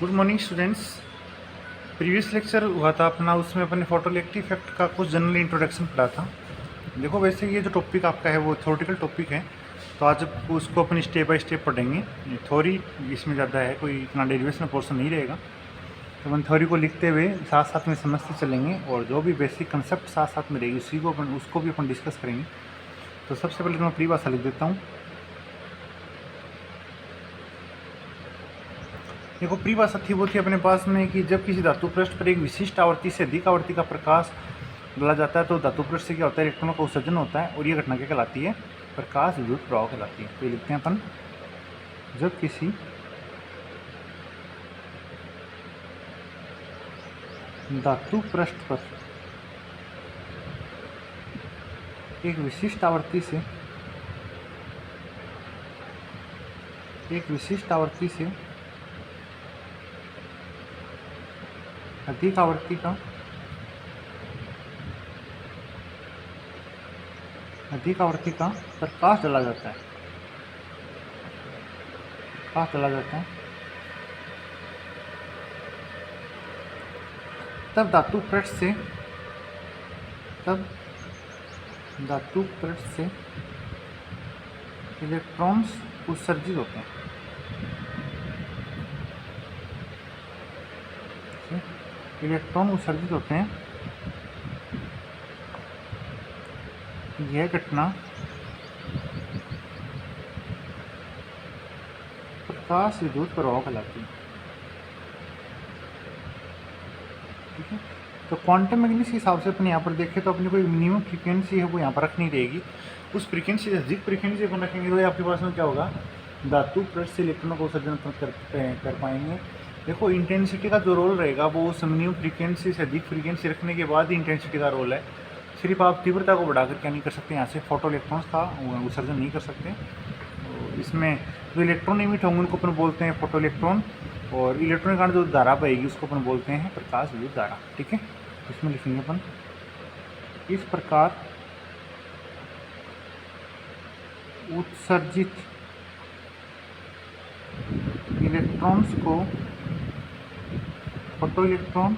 Good morning students. Previous lecture हुआ था अपना, उसमें अपने फोटोइलेक्ट्रिक इफेक्ट का कुछ जनरल इंट्रोडक्शन पढ़ा था। देखो वैसे ये जो टॉपिक आपका है वो थ्योरेटिकल टॉपिक है, तो आज उसको अपन स्टेप बाय स्टेप पढ़ेंगे। थ्योरी इसमें ज़्यादा है, कोई इतना डेरिवेशन पोर्शन नहीं रहेगा, तो अपन थ्योरी को लिखते हुए साथ साथ में समझते चलेंगे और जो भी बेसिक कंसेप्ट साथ साथ में रहेगी उसी को उसको भी अपन डिस्कस करेंगे। तो सबसे पहले मैं परिभाषा लिख देता हूँ। देखो परिभाषा थी वो थी अपने पास में कि जब किसी धातु पृष्ठ पर एक विशिष्ट आवृत्ति से अधिक आवृत्ति का प्रकाश डाला जाता है तो धातु पृष्ठ से क्या होता है, इलेक्ट्रॉनों का उत्सर्जन होता है और ये घटना क्या कहलाती है, प्रकाश विद्युत प्रवाह कहलाती है। तो ये लिखते हैं अपन, जब किसी धातु पृष्ठ पर एक विशिष्ट आवृत्ति से अधिक आवृत्ति का प्रकाश डाला जाता है, तब धातु पृष्ठ से इलेक्ट्रॉन्स उत्सर्जित होते हैं। इलेक्ट्रॉन उत्सर्जित होते हैं। यह घटना प्रकाश विद्युत प्रवाह कहलाती है। ठीक है, तो क्वांटम मैकेनिक्स के हिसाब से अपन यहाँ पर देखें तो अपनी कोई मिनिमम फ्रीक्वेंसी है वो यहाँ पर रखनी रहेगी। उस फ्रीक्वेंसी से अधिक फ्रीक्वेंसी अपन रखेंगे तो आपके पास में क्या होगा, धातु पृष्ठ से इलेक्ट्रॉनों को उत्सर्जन कर पाएंगे। देखो इंटेंसिटी का जो रोल रहेगा वो उस मिनिमम फ्रीक्वेंसी से अधिक फ्रीक्वेंसी रखने के बाद ही इंटेंसिटी का रोल है। सिर्फ आप तीव्रता को बढ़ाकर क्या नहीं कर सकते, यहाँ से फोटो इलेक्ट्रॉन्स का उत्सर्जन नहीं कर सकते। तो इसमें जो इलेक्ट्रॉन इमिट होंगे उनको अपन बोलते हैं फोटो इलेक्ट्रॉन, और इलेक्ट्रॉन के कारण जो धारा बहेगी उसको अपन बोलते हैं प्रकाश विद्युत धारा। ठीक है, इसमें लिखेंगे अपन, इस प्रकार उत्सर्जित इलेक्ट्रॉन्स को फोटो इलेक्ट्रॉन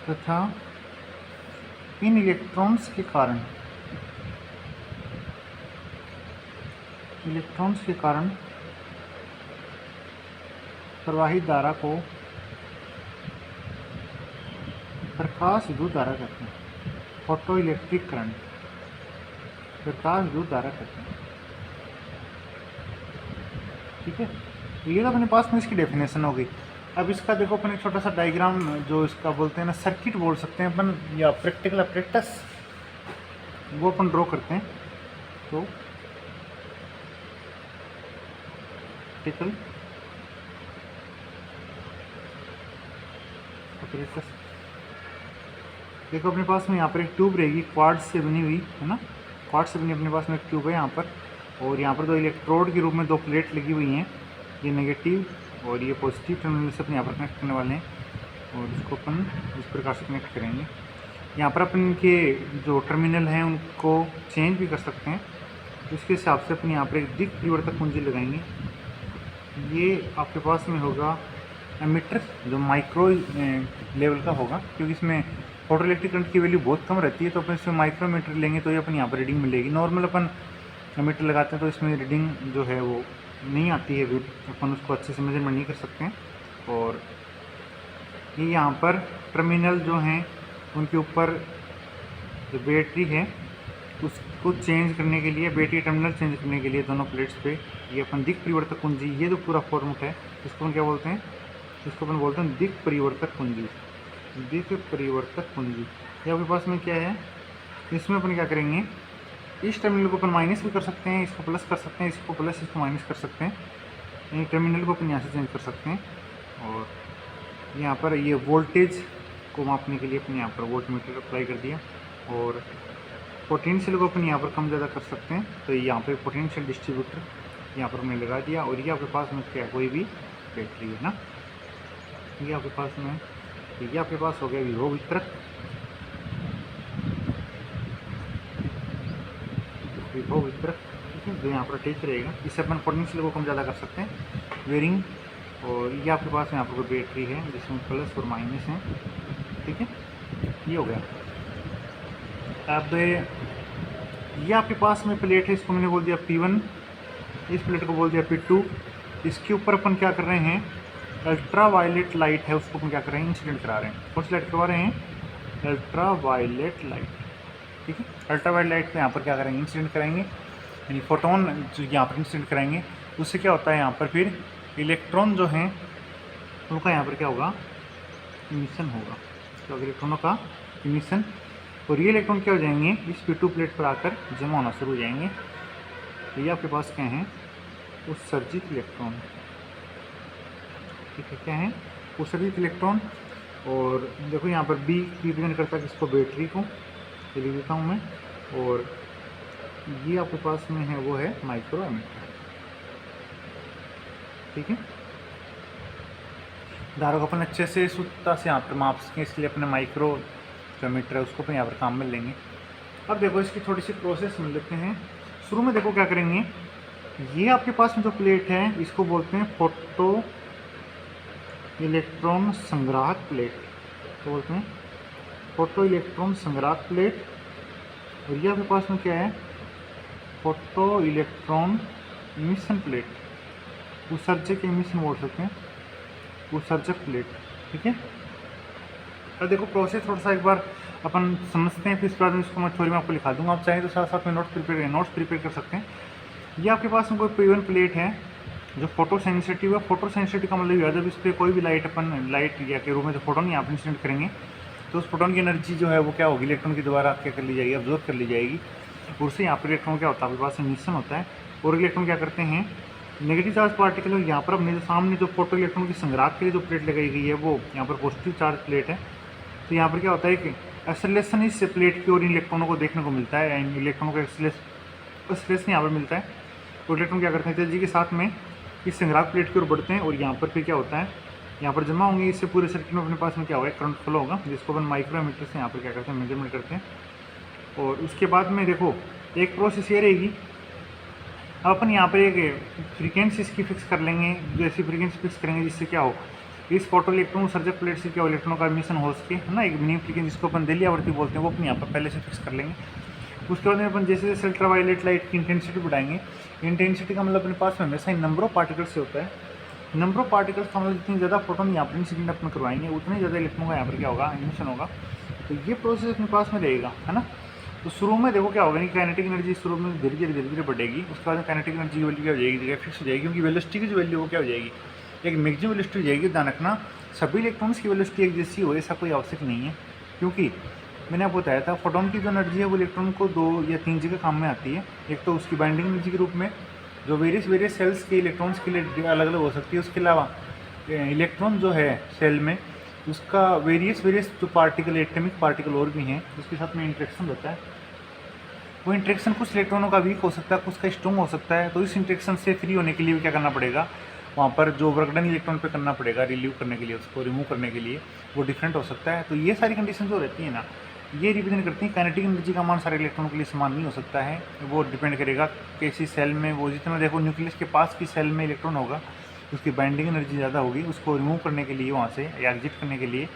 तथा इन इलेक्ट्रॉन्स के कारण प्रवाहित धारा को प्रकाश विद्युत धारा कहते हैं। फोटो इलेक्ट्रिक करंट प्रकाश विद्युत धारा कहते हैं। ठीक है, तो ये तो अपने पास में इसकी डेफिनेशन हो गई। अब इसका देखो अपन एक छोटा सा डायग्राम जो इसका बोलते हैं ना, सर्किट बोल सकते हैं अपन या प्रैक्टिकल अप्रेक्टस, वो अपन ड्रॉ करते हैं। तो प्रैक्टिकल अप्रेक्टस, देखो अपने पास में यहाँ पर एक ट्यूब रहेगी क्वार्ट्ज से बनी हुई है ना, क्वार्ट्ज से बनी अपने पास में एक ट्यूब है यहाँ पर, और यहाँ पर दो इलेक्ट्रोड के रूप में दो प्लेट लगी हुई हैं, ये नेगेटिव और ये पॉजिटिव टर्मिनल से अपन यहाँ पर कनेक्ट करने वाले हैं और इसको अपन इस प्रकार से कनेक्ट करेंगे। यहाँ पर अपन के जो टर्मिनल हैं उनको चेंज भी कर सकते हैं, तो इसके हिसाब से अपन यहाँ पर एक दिक् परिवर्तक कुंजी लगाएंगे। ये आपके पास में होगा एमीटर जो माइक्रो लेवल का होगा, क्योंकि इसमें फोटो इलेक्ट्रिक करंट की वैल्यू बहुत कम रहती है, तो अपन इसमें माइक्रोमीटर लेंगे तो ये अपन यहाँ पर रीडिंग मिलेगी। नॉर्मल अपन मीटर लगाते हैं तो इसमें रीडिंग जो है वो नहीं आती है, अपन उसको अच्छे से मेजरमेंट नहीं कर सकते हैं। और ये यहाँ पर टर्मिनल जो हैं उनके ऊपर जो बैटरी है उसको चेंज करने के लिए, बैटरी टर्मिनल चेंज करने के लिए दोनों प्लेट्स पे ये अपन दिक् परिवर्तक कुंजी, ये जो पूरा फॉर्मेट है इसको अपन क्या बोलते हैं, इसको अपन बोलते हैं दिक् परिवर्तक कुंजी। दिक् परिवर्तक कुंजी ये आपके पास में क्या है, इसमें अपन क्या करेंगे, इस टर्मिनल को अपन माइनस भी कर सकते हैं, इसको प्लस कर सकते हैं, इसको प्लस इसको माइनस कर सकते हैं, यानी टर्मिनल को अपन यहाँ से चेंज कर सकते हैं। और यहाँ पर ये वोल्टेज को मापने के लिए अपन यहाँ पर वोल्ट मीटर अप्लाई कर दिया, और पोटेंशियल को अपन यहाँ पर कम ज़्यादा कर सकते हैं, तो यहाँ पर पोटेंशियल डिस्ट्रीब्यूटर यहाँ पर हमने लगा दिया। और ये आपके पास में क्या कोई भी बैटरी है ना, ये आपके पास में, ये आपके पास हो गया विभव वितरक, विभव वितरक। ठीक है, जो यहाँ पर अटैच रहेगा। इससे अपन पोटेंशियल को कम ज़्यादा कर सकते हैं, वेरिंग। और ये आपके पास यहाँ पर कोई बैटरी है जिसमें प्लस और माइनस है, ठीक है, ये हो गया। अब ये आपके पास में प्लेट है, इसको मैंने बोल दिया P1, इस प्लेट को बोल दिया P2। इसके ऊपर अपन क्या कर रहे हैं, अल्ट्रा वायलेट लाइट है, उसको अपन क्या कर रहे हैं, इंसिडेंट करा रहे हैं। कौन सी लाइट करवा रहे हैं, अल्ट्रा वायलेट लाइट, ठीक है। अल्ट्रा वायलेट लाइट पे यहाँ पर क्या करेंगे, इंसिडेंट कराएंगे, यानी फोटोन जो यहाँ पर इंसिडेंट कराएंगे। उससे क्या होता है, यहाँ पर फिर इलेक्ट्रॉन जो हैं उनका यहाँ पर क्या होगा, इमिशन होगा, तो इलेक्ट्रॉनों का इमिशन। और ये इलेक्ट्रॉन क्या हो जाएंगे, इस P2 प्लेट पर आकर जमा होना शुरू हो जाएंगे। तो ये आपके पास क्या है, उत्सर्जित इलेक्ट्रॉन, ठीक है, क्या है, उत्सर्जित इलेक्ट्रॉन। और देखो यहाँ पर बी रिप्रेजेंट करता है किसको, बैटरी को, ये लिख देता हूँ मैं। और ये आपके पास में है वो है माइक्रो एमीटर, ठीक है। धारा को अपन अच्छे से शुद्धता से यहाँ पर माप सकें, इसलिए अपने माइक्रो जो मीटर है उसको अपन यहाँ पर काम में लेंगे। अब देखो इसकी थोड़ी सी प्रोसेस समझ लेते हैं। शुरू में देखो क्या करेंगे, ये आपके पास में जो प्लेट है इसको बोलते हैं फोटो इलेक्ट्रॉन संग्राहक प्लेट, तो बोलते हैं फोटो इलेक्ट्रॉन संग्राहक प्लेट। और ये आपके पास में क्या है, फोटो इलेक्ट्रॉन इमिशन प्लेट, उत्सर्जक इमिशन बोल सकते हैं, उत्सर्जक प्लेट, ठीक है। अब देखो प्रोसेस थोड़ा सा एक बार अपन समझते हैं, फिर इसके बाद में इसको मैं थ्योरी में आपको लिखा दूंगा। आप चाहें तो साथ साथ में नोट्स प्रिपेयर कर सकते हैं। ये आपके पास में कोई P1 प्लेट है जो फोटो सेंसिटिव है। फोटो सेंसिटिव का मतलब ये है, जब इस पर कोई भी लाइट अपन लाइट या के रूप में जो फोटोन यहाँ पर इंसिडेंट करेंगे तो उस फोटोन की एनर्जी जो है वो क्या होगी, इलेक्ट्रॉन के द्वारा क्या कर ली जाएगी, ऑब्जर्व कर ली जाएगी। और उससे यहाँ पर इलेक्ट्रॉन क्या होता है, आपके पास इमिशन होता है। और इलेक्ट्रॉन क्या करते हैं, नेगेटिव चार्ज पार्टिकल यहाँ पर अपने जो सामने जो फोटो इलेक्ट्रॉन की संग्राहक के लिए जो प्लेट लगाई गई है वो यहाँ पर पॉजिटिव चार्ज प्लेट है। तो यहाँ पर क्या होता है कि एक्सेलरेशन इस प्लेट की ओर इन इलेक्ट्रॉनों को देखने को मिलता है, इन इलेक्ट्रॉनों का एक्सेलरेशन यहाँ पर मिलता है। तो इलेक्ट्रॉन क्या करते हैं, तेजी के साथ में इस संग्राहक प्लेट की ओर बढ़ते हैं और यहाँ पर फिर क्या होता है, यहाँ पर जमा होंगे। इससे पूरे सर्किट में अपने पास में क्या होगा, करंट फ्लो होगा, जिसको अपन माइक्रोमीटर से यहाँ पर क्या करते हैं, मेजरमेंट करते हैं। और उसके बाद में देखो एक प्रोसेस ये रहेगी, अपन यहाँ पर एक फ्रीक्वेंसी इसकी फिक्स कर लेंगे। जैसी फ्रीक्वेंसी फिक्स करेंगे जिससे क्या हो, इस फोटो इलेक्ट्रॉन सर्जक प्लेट से क्या हो, इलेक्ट्रॉनों का एमिशन हो सके, है ना। एक मिनिमम फ्रीक्वेंसी जिसको अपन दिल्ली आवृत्ति बोलते हैं वो अपन यहाँ पर पहले से फिक्स कर लेंगे। उसके बाद में अपन जैसे जैसे अल्ट्रा वायलेट लाइट की इंटेंसिटी बढ़ाएंगे, इंटेंसिटी का मतलब अपने पास में हमेशा नंबर ऑफ पार्टिकल्स से होता है। नंबर ऑफ पार्टिकल्स का मतलब जितनी ज़्यादा फोटोन यहाँ पर इंसिडेंट अपन करवाएंगे उतने ज़्यादा इलेक्ट्रॉनों का यहाँ पर क्या होगा, एमिशन होगा। तो ये प्रोसेस अपने पास में रहेगा, है ना। तो शुरू में देखो क्या होगा कि काइनेटिक एनर्जी शुरू में धीरे धीरे बढ़ेगी। उसके बाद में काइनेटिक एनर्जी की वैल्यू क्या हो जाएगी, जगह फिक्स हो जाएगी, क्योंकि वेलोसिटी की जो वैल्यू वो क्या हो जाएगी, एक मैक्सिमम वेलोसिटी हो जाएगी। ध्यान रखना सभी इलेक्ट्रॉन्स की वेलोसिटी एक जैसी हो ऐसा कोई आवश्यक नहीं है, क्योंकि मैंने आपको बताया था फोटोन की जो एनर्जी है वो इलेक्ट्रॉन को 2 या 3 जगह काम में आती है। एक तो उसकी बाइंडिंग एनर्जी के रूप में जो वेरियस सेल्स के इलेक्ट्रॉन्स के लिए अलग अलग हो सकती है। उसके अलावा इलेक्ट्रॉन जो है सेल में उसका वेरियस जो पार्टिकल एटॉमिक पार्टिकल और भी हैं उसके साथ में इंटरेक्शन होता है। वो इंटरेक्शन कुछ इलेक्ट्रॉनों का वीक हो सकता है, कुछ का स्ट्रॉन्ग हो सकता है। तो इस इंटरेक्शन से फ्री होने के लिए क्या करना पड़ेगा, वहाँ पर जो वर्कडन इलेक्ट्रॉन पे करना पड़ेगा रिलीव करने के लिए, उसको रिमूव करने के लिए, वो डिफरेंट हो सकता है। तो ये सारी कंडीशन जो रहती है ना, ये रिप्रेजेंट करती हैं काइनेटिक एनर्जी का मान सारे इलेक्ट्रॉनों के लिए समान नहीं हो सकता है। वो डिपेंड करेगा कैसी सेल में वो, जितना देखो न्यूक्लियस के पास की सेल में इलेक्ट्रॉन होगा उसकी बाइंडिंग एनर्जी ज़्यादा होगी, उसको रिमूव करने के लिए वहाँ से या एग्जिट करने के लिए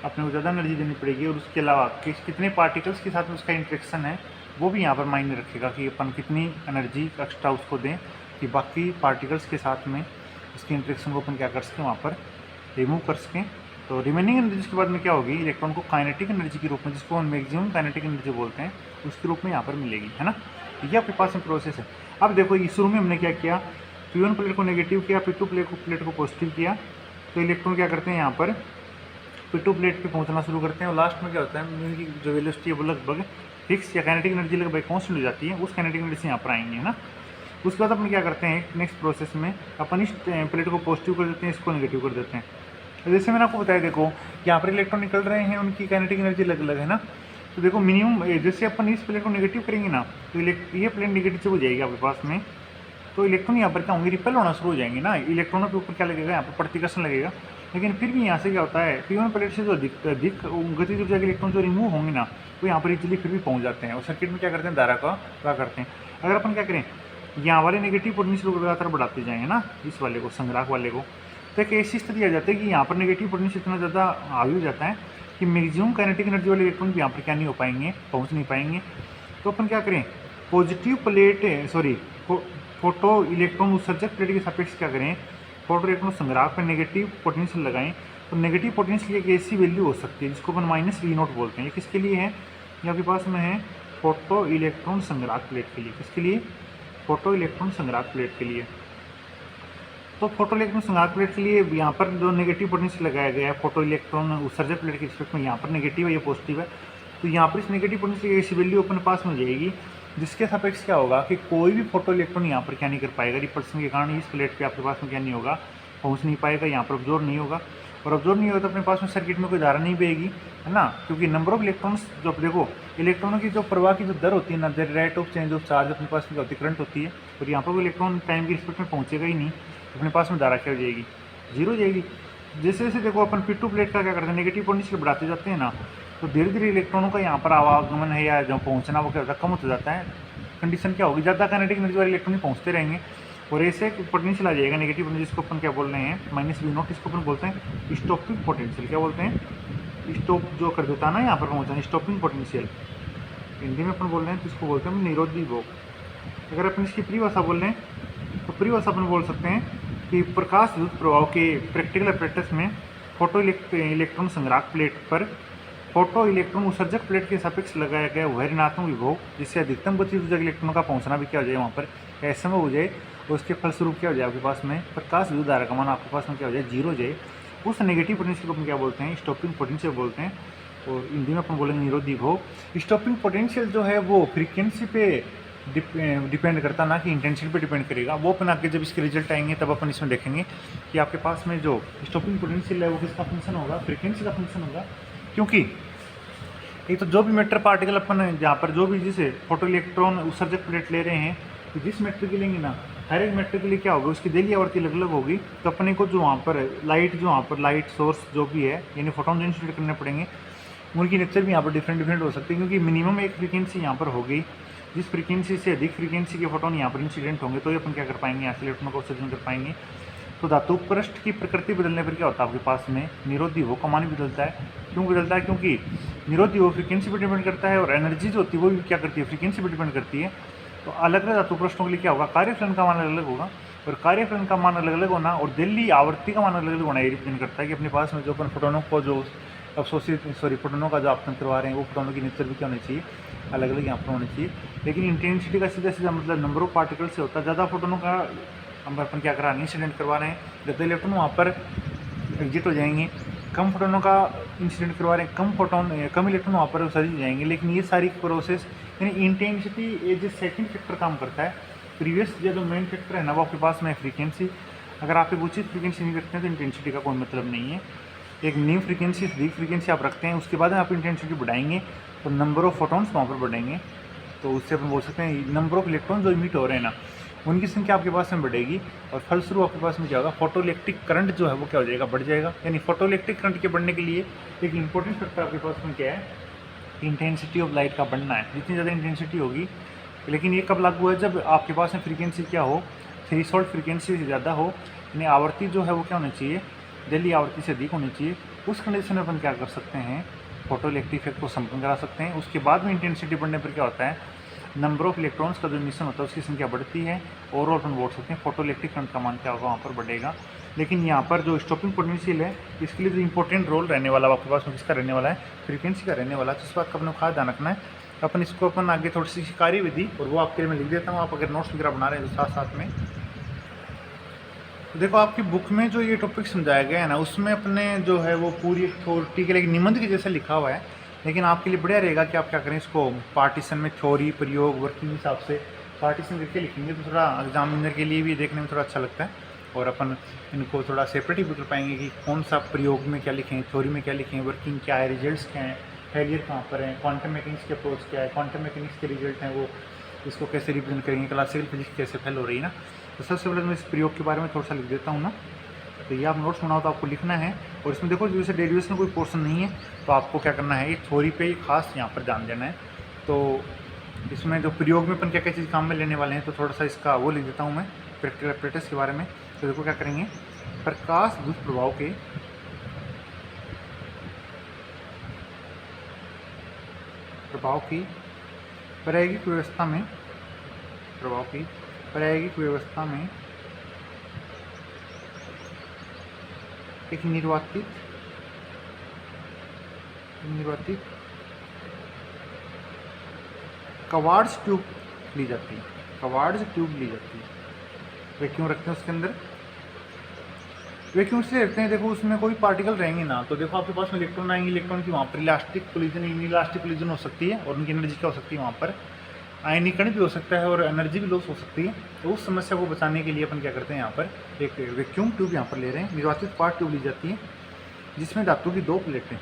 अपने को ज़्यादा एनर्जी देनी पड़ेगी। और उसके अलावा कितने पार्टिकल्स के साथ में उसका इंटरेक्शन है वो भी यहाँ पर मायने रखेगा कि अपन कितनी एनर्जी एक्स्ट्रा उसको दें कि बाकी पार्टिकल्स के साथ में उसकी इंटरेक्शन को अपन क्या कर सकें, वहाँ पर रिमूव कर सकें। तो रिमेनिंग एनर्जी के बाद में क्या होगी, इलेक्ट्रॉन को काइनेटिक एनर्जी के रूप में, जिसको हम मैक्सिमम काइनेटिक एनर्जी बोलते हैं, उसके रूप में यहाँ पर मिलेगी, है ना। ये आपके पास में प्रोसेस है। अब देखो ये शुरू में हमने क्या किया, P1 प्लेट को नेगेटिव किया, P2 प्लेट को पॉजिटिव किया। तो इलेक्ट्रॉन क्या करते हैं, यहाँ पर P2 प्लेट पे पहुँचना शुरू करते हैं। और लास्ट में क्या होता है, उनकी जो वेलोसिटी है वो लगभग फिक्स या काइनेटिक एनर्जी लगभग कॉन्स्टेंट हो जाती है, उस काइनेटिक एनर्जी से यहाँ पर आएंगे, है ना। उसके बाद अपन क्या करते हैं, नेक्स्ट प्रोसेस में अपन इस प्लेट को पॉजिटिव कर देते हैं, इसको नेगेटिव कर देते हैं। जैसे मैंने आपको बताया, देखो यहाँ पर इलेक्ट्रॉन निकल रहे हैं, उनकी काइनेटिक एनर्जी अलग अलग है ना। तो देखो मिनिमम जैसे अपन इस प्लेट को नेगेटिव करेंगे ना, तो ये प्लेट नेगेटिव हो जाएगी आपके पास में। तो इलेक्ट्रॉन यहाँ पर क्या होंगे, रिपेल होना शुरू हो जाएंगे ना। इलेक्ट्रॉनों के ऊपर क्या लगेगा, यहाँ पर प्रतिकर्षण लगेगा। लेकिन फिर भी यहाँ से क्या होता है, P1 प्लेट से जो अधिक गति ऊर्जा के इलेक्ट्रॉन जो रिमूव होंगे ना, वो यहाँ पर इजीली फिर भी पहुँच जाते हैं और सर्किट में क्या करते हैं, धारा का प्रवाह करते हैं। अगर अपन क्या करें, यहाँ वाले नेगेटिव पोटेंशियल को लगातार बढ़ाते जाएंगे ना, इस वाले को, संग्राहक वाले को, तो एक ऐसी स्थिति आ जाती है कि यहाँ पर नेगेटिव पोटेंशियल इतना ज़्यादा हावी हो जाता है कि मैक्सिमम काइनेटिक एनर्जी वाले इलेक्ट्रॉन भी यहाँ पर क्या नहीं हो पाएंगे, पहुँच नहीं पाएंगे। तो अपन क्या करें, पॉजिटिव प्लेट फोटो इलेक्ट्रॉन उत्सर्जक प्लेट के सापेक्ष क्या करें, फोटो इलेक्ट्रॉन संग्राहक पर नेगेटिव पोटेंशियल लगाएं। तो नेगेटिव पोटेंशियल एक ऐसी वैल्यू हो सकती है जिसको अपन -V0 बोलते हैं। ये किसके लिए है, ये आपके पास में है फोटो इलेक्ट्रॉन संग्राहक प्लेट के लिए। किसके लिए, फोटो इलेक्ट्रॉन संग्राहक प्लेट के लिए। तो फोटो इलेक्ट्रॉन संग्राहक प्लेट के लिए यहाँ पर जो नेगेटिव पोटेंशियल लगाया गया है फोटो इलेक्ट्रॉन उत्सर्जक प्लेट के रिस्पेक्ट में, यहाँ पर नेगेटिव है, ये पॉजिटिव है। तो यहाँ पर इस नेगेटिव पोटेंशियल की ऐसी वैल्यू अपने पास में जाएगी जिसके सापेक्ष क्या होगा कि कोई भी फोटो इलेक्ट्रॉन यहाँ पर क्या नहीं कर पाएगा, रिपल्सन के कारण इस प्लेट पे आपके पास में क्या नहीं होगा, पहुँच नहीं पाएगा, यहाँ पर ऑब्जॉर्व नहीं होगा। और ऑब्जॉर्व नहीं होगा तो अपने पास में सर्किट में कोई धारा नहीं बहेगी, है ना, क्योंकि नंबर ऑफ इलेक्ट्रॉन्स जो देखो इलेक्ट्रॉनों की जो प्रवाह की जो दर होती है ना, the rate of change of charge अपने पास में क्या होती है, करंट होती है। और यहाँ पर कोई इलेक्ट्रॉन टाइम की रिस्पेक्ट में पहुँचेगा ही नहीं, अपने पास में धारा क्या हो जाएगी, जीरो हो जाएगी। जैसे जैसे देखो अपन P2 प्लेट का क्या करते हैं, नेगेटिव पोटेंशियल बढ़ाते जाते हैं ना, तो धीरे धीरे इलेक्ट्रॉनों का यहाँ पर आवागमन है या जो पहुँचना वो क्या होता है, कम होता जाता है। कंडीशन क्या होगी, ज़्यादा काइनेटिक एनर्जी वाले इलेक्ट्रॉन पहुँचते रहेंगे और ऐसे पोटेंशियल आ जाएगा नेगेटिव पोटेंशियल, जिसको अपन क्या बोल रहे हैं -V0, इसको अपन बोलते हैं स्टॉपिंग पोटेंशियल। क्या बोलते हैं, स्टॉप जो कर देता है ना यहाँ पर पहुँचना, स्टॉपिंग पोटेंशियल हिंदी में अपन बोल रहे हैं, तो इसको बोलते हैं निरोधी भोग। अगर अपन इसकी परिभाषा बोल रहे हैं तो परिभाषा अपन बोल सकते हैं कि प्रकाश विद्युत प्रभाव के प्रैक्टिकल अपरेटस में फोटो इलेक्ट्रॉन संग्राहक प्लेट पर फोटो इलेक्ट्रॉन उत्सर्जक प्लेट के सापेक्ष लगाया गया वह ऋणात्मक विभव, जिससे अधिकतम गति ऊर्जा इलेक्ट्रॉनों का पहुंचना भी क्या हो जाए, वहाँ पर असंभव हो जाए, और उसके फलस्वरूप क्या हो जाए, आपके पास में प्रकाश विद्युत धारा का मान आपके पास में क्या हो जाए, जीरो हो जाए। उस नेगेटिव पोटेंशियल को अपन क्या बोलते हैं, स्टॉपिंग पोटेंशियल बोलते हैं, और हिंदी में अपन बोलेंगे निरोधी भोग। स्टॉपिंग पोटेंशियल जो है वो फ्रीक्वेंसी पे डिपेंड करता, ना कि इंटेंसिटी पे डिपेंड करेगा। वो अपन आगे जब इसके रिजल्ट आएंगे तब अपन इसमें देखेंगे कि आपके पास में जो स्टॉपिंग पोटेंशियल है वो किसका फंक्शन होगा, फ्रीक्वेंसी का फंक्शन होगा। क्योंकि एक तो जो भी मैटर पार्टिकल अपन जहाँ पर जो भी जैसे फोटो इलेक्ट्रॉन उत्सर्जक प्लेट ले रहे हैं, तो जिस मैटर के लेंगे ना, हर एक मैटर के लिए क्या होगा, उसकी देली आवृत्ति अलग अलग होगी। तो अपने को जो वहाँ पर लाइट सोर्स जो भी है, यानी फोटोन जो इंस्टॉल करने पड़ेंगे, उनकी नेचर भी यहाँ पर डिफरेंट हो सकती है, क्योंकि मिनिमम एक फ्रीक्वेंसी यहाँ पर होगी। जिस फ्रीक्वेंसी से अधिक फ्रीक्वेंसी के फोटोन यहाँ पर इंसिडेंट होंगे तो ये अपन क्या कर पाएंगे, यहाँ से इलेक्ट्रॉनों का उत्सर्जन कर पाएंगे। तो धातु पृष्ठ की प्रकृति बदलने पर क्या होता है, आपके पास में निरोधी वो का मान भी बदलता है। क्यों बदलता है, क्योंकि निरोधी वो फ्रीक्वेंसी पर डिपेंड करता है, और एनर्जी जो होती है वो भी क्या करती है, फ्रीक्वेंसी पर डिपेंड करती है। तो अलग अलग धातु पृष्ठों के लिए क्या होगा, कार्यफलन का मान अलग अलग होगा, और कार्यफलन का मान अलग अलग होना और दिल्ली आवृत्ति का मान अलग अलग होना, ये डिपेंड करता है कि अपने पास में जो अपन फोटोनों को जो फोटोनों का जो आपन करवा रहे हैं वो फोटोनों की नेचर भी क्या होनी चाहिए, अलग अलग यहाँ पर होनी चाहिए। लेकिन इंटेंसिटी का सीधा सीधा मतलब नंबर ऑफ पार्टिकल से होता है। ज़्यादा फोटोनों का हम अपन क्या करा रहे हैं, इंसिडेंट करवा रहे हैं, ज़्यादा इलेक्ट्रॉन वहाँ पर एग्जिट हो जाएंगे। कम फोटोनों का इंसिडेंट करवा रहे हैं, कम इलेक्ट्रॉन वहाँ पर उत्सर्जित हो जाएंगे। लेकिन ये सारी प्रोसेस यानी intensity as a second factor काम करता है। प्रीवियस जो मेन फैक्टर है ना वो आपके पास में फ्रीक्वेंसी, अगर आप एक उचित फ्रीक्वेंसी नहीं रखते हैं तो इंटेंसिटी का कोई मतलब नहीं है। एक न्यू फ्रीक्वेंसी अधिक फ्रीक्वेंसी आप रखते हैं, उसके बाद में आप इंटेंसिटी बढ़ाएंगे तो नंबर ऑफ फोटॉन्स वहाँ पर बढ़ेंगे। तो उससे अपन बोल सकते हैं नंबर ऑफ इलेक्ट्रॉन जो इमिट हो रहे हैं ना उनकी संख्या आपके पास में बढ़ेगी, और फलस्वरूप आपके पास में क्या होगा, फोटो इलेक्ट्रिक करंट जो है वो क्या हो जाएगा, बढ़ जाएगा। यानी फोटो इलेक्ट्रिक करंट के बढ़ने के लिए एक इंपॉर्टेंट फैक्टर आपके पास में क्या है, इंटेंसिटी ऑफ लाइट का बढ़ना है। जितनी ज़्यादा इंटेंसिटी होगी, लेकिन ये कब लागू है, जब आपके पास में फ्रीक्वेंसी क्या हो, थ्रेशोल्ड फ्रीक्वेंसी से ज़्यादा हो, यानी आवृत्ति जो है वो क्या होनी चाहिए, दिल्ली आवृत्ति से अधिक होनी चाहिए। उस कंडीशन में अपन क्या कर सकते हैं, फोटो इलेक्ट्रिक इफेक्ट को संपन्न करा सकते हैं। उसके बाद में इंटेंसिटी बढ़ने पर क्या होता है, नंबर ऑफ इलेक्ट्रॉन्स का जो मिशन होता है उसकी संख्या बढ़ती है, ओवरऑल अपन बोल सकते हैं फोटो इलेक्ट्रिक करंट का मान क्या होगा, वहाँ पर बढ़ेगा। लेकिन यहाँ पर जो स्टॉपिंग पोटेंशियल है इसके लिए जो इंपॉर्टेंट रोल रहने वाला आपके पास में किसका रहने वाला है, फ्रीक्वेंसी का रहने वाला है। तो इस बात का अपने खास ध्यान रखना है। अपन इसको अपन आगे थोड़ी सी कार्यविधि और वो आपके लिए मैं लिख देता हूँ, आप अगर नोट्स वगैरह बना रहे हैं तो साथ साथ में। तो देखो आपकी बुक में जो ये टॉपिक समझाया गया है ना, उसमें अपने जो है वो पूरी थ्योरी के लिए निबंध के जैसे लिखा हुआ है, लेकिन आपके लिए बढ़िया रहेगा कि आप क्या करें, इसको पार्टीशन में थ्योरी प्रयोग वर्किंग हिसाब से पार्टीशन करके लिखेंगे तो थोड़ा एग्जामिनर के लिए भी देखने में थोड़ा अच्छा लगता है, और अपन इनको थोड़ा सेपरेट ही कर पाएंगे कि कौन सा प्रयोग में क्या लिखें, थ्योरी में क्या लिखें, वर्किंग क्या है, रिजल्ट्स क्या हैं, फेलियर कहाँ पर हैं, क्वांटम मैकेनिक्स के अप्रोच क्या है, क्वांटम मैकेनिक्स के रिजल्ट हैं वो इसको कैसे रिप्रेजेंट करेंगे, क्लासिकल फिजिक्स कैसे फेल हो रही है ना। तो सबसे पहले मैं इस प्रयोग के बारे में थोड़ा सा लिख देता हूँ ना। तो ये आप नोट्स बनाओ तो आपको लिखना है, और इसमें देखो जैसे डेरिवेशन कोई पोर्शन नहीं है तो आपको क्या करना है, ये थ्योरी पे ही खास यहाँ पर ध्यान देना है। तो इसमें जो प्रयोग में अपन क्या क्या चीज़ काम में लेने वाले हैं, तो थोड़ा सा इसका वो लिख देता हूँ मैं प्रैक्टिकल एपरेटस के बारे में। तो देखो क्या करेंगे, प्रकाश दुष्प्रभाव की प्रायोगिक व्यवस्था में एक निर्वातित कवार्ट्ज ट्यूब ली जाती है। वे क्यों रखते हैं उसके अंदर? वे क्यों इसलिए रखते हैं, देखो उसमें कोई पार्टिकल रहेंगे ना, तो देखो आपके पास में इलेक्ट्रॉन आएंगे, इलेक्ट्रॉन की वहाँ पर इलास्टिक कोलिजन, इनइलास्टिक कोलिजन हो सकती है, और उनकी एनर्जी क्या हो सकती है, वहाँ पर आयनीकरण भी हो सकता है और एनर्जी भी लॉस हो सकती है। तो उस समस्या को बचाने के लिए अपन क्या करते हैं, यहाँ पर एक वैक्यूम ट्यूब यहाँ पर ले रहे हैं, निर्वातित क्वार्ट्ज ट्यूब ली जाती है, जिसमें धातु की दो प्लेटें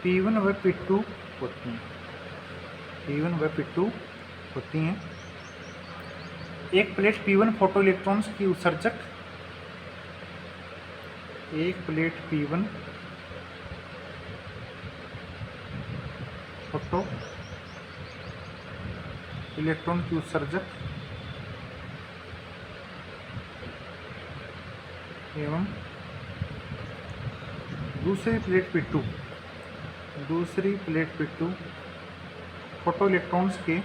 P1 व P2 होती हैं। एक प्लेट P1 फोटो इलेक्ट्रॉन्स की उत्सर्जक, फोटो इलेक्ट्रॉन की उत्सर्जक एवं दूसरी प्लेट P2 फोटो इलेक्ट्रॉन्स के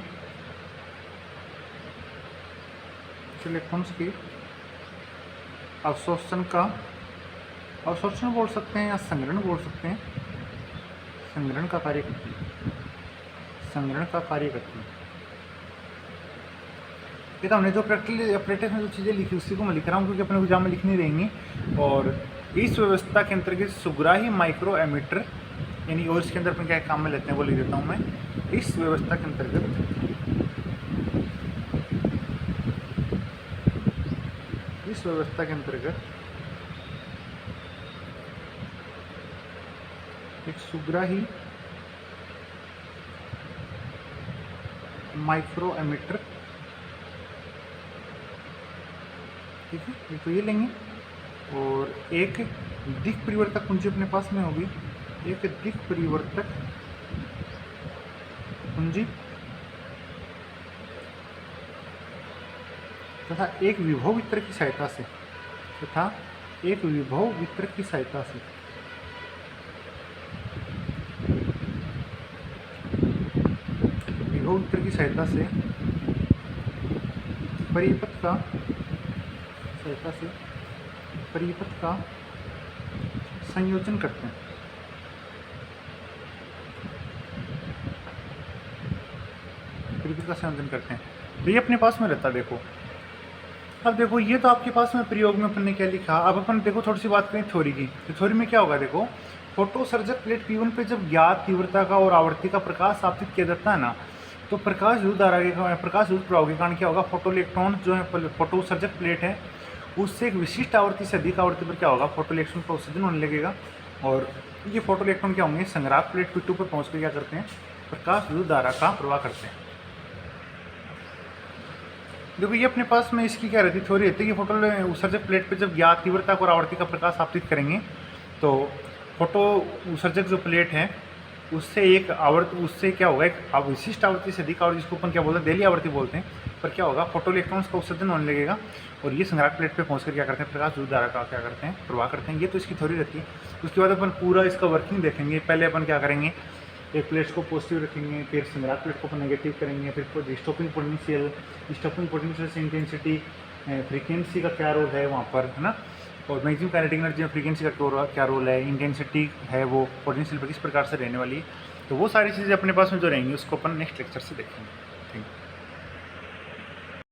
अवशोषण बोल सकते हैं या संग्रहण बोल सकते हैं, संग्रहण का कार्य करती है। ये तो हमने जो प्रैक्टिकल एपरेटस में जो चीज़ें लिखी उसी को मैं लिख रहा हूँ, क्योंकि अपने एग्जाम में लिखनी रहेंगी। और इस व्यवस्था के अंतर्गत सुग्राही माइक्रो एमिटर, यानी और इसके अंदर अपन क्या काम में लेते हैं वो लिख देता हूँ मैं। इस व्यवस्था के अंतर्गत एक सुग्राही माइक्रो एमिटर, ठीक है, ये तो ये लेंगे, और एक दिक् परिवर्तक कुंजी अपने पास में होगी, तथा एक विभव वितरक की सहायता से परिपथ का संयोजन करते हैं। तो ये अपने पास में रहता है। देखो अब देखो, ये तो आपके पास में प्रयोग में अपन ने क्या लिखा। अब अपन देखो थोड़ी सी बात करें थ्योरी की। तो थ्योरी में क्या होगा, देखो फोटोसर्जक प्लेट P1 पे जब ज्ञात तीव्रता का और आवृत्ति का प्रकाश आपतित किया जाता है ना, तो प्रकाश विद्युत प्रभाव के कारण क्या होगा, फोटो इलेक्ट्रॉन जो है फोटोसर्जक प्लेट है उससे एक विशिष्ट आवृत्ति से अधिक आवृत्ति पर क्या होगा, फोटो इलेक्ट्रॉन का उत्सर्जन होने लगेगा। और ये फोटो इलेक्ट्रॉन क्या होंगे, संग्राहक प्लेट P2 पर पहुँच कर क्या करते हैं, प्रकाश विद्युत धारा का प्रवाह करते हैं। देखो ये अपने पास में इसकी क्या रहती है, थ्योरी रहती है कि फोटो उत्सर्जक प्लेट पे जब ज्ञात तीव्रता और आवृत्ति का प्रकाश आपतित करेंगे, तो फोटो उत्सर्जक जो प्लेट है उससे क्या होगा, एक विशिष्ट आवृत्ति से अधिक आवृत्ति, जिसको अपन क्या बोलते हैं, देली आवृत्ति बोलते हैं, पर क्या होगा, फोटो इलेक्ट्रॉन्स का उत्सर्जन होने लगेगा और ये संग्राहक प्लेट पे पहुंचकर क्या करते हैं, प्रकाश विद्युत धारा का क्या करते हैं, प्रवाह करते हैं। ये तो इसकी थ्योरी रहती है। उसके बाद अपन पूरा इसका वर्किंग देखेंगे। पहले अपन क्या करेंगे, एक प्लेट को पॉजिटिव रखेंगे, फिर संग्राहक प्लेट को अपन नेगेटिव करेंगे, फिर स्टॉपिंग पोटेंशियल से इंटेंसिटी, फ्रीक्वेंसी का क्या रोल है वहाँ पर, है ना, और मैक्सिमम काइनेटिक एनर्जी में फ्रीक्वेंसी का क्या रोल है, इंटेंसिटी है वो पोटेंशियल पर किस प्रकार से रहने वाली है। तो वो सारी चीज़ें अपने पास में जो रहेंगी उसको अपन नेक्स्ट लेक्चर से देखेंगे। Thank you.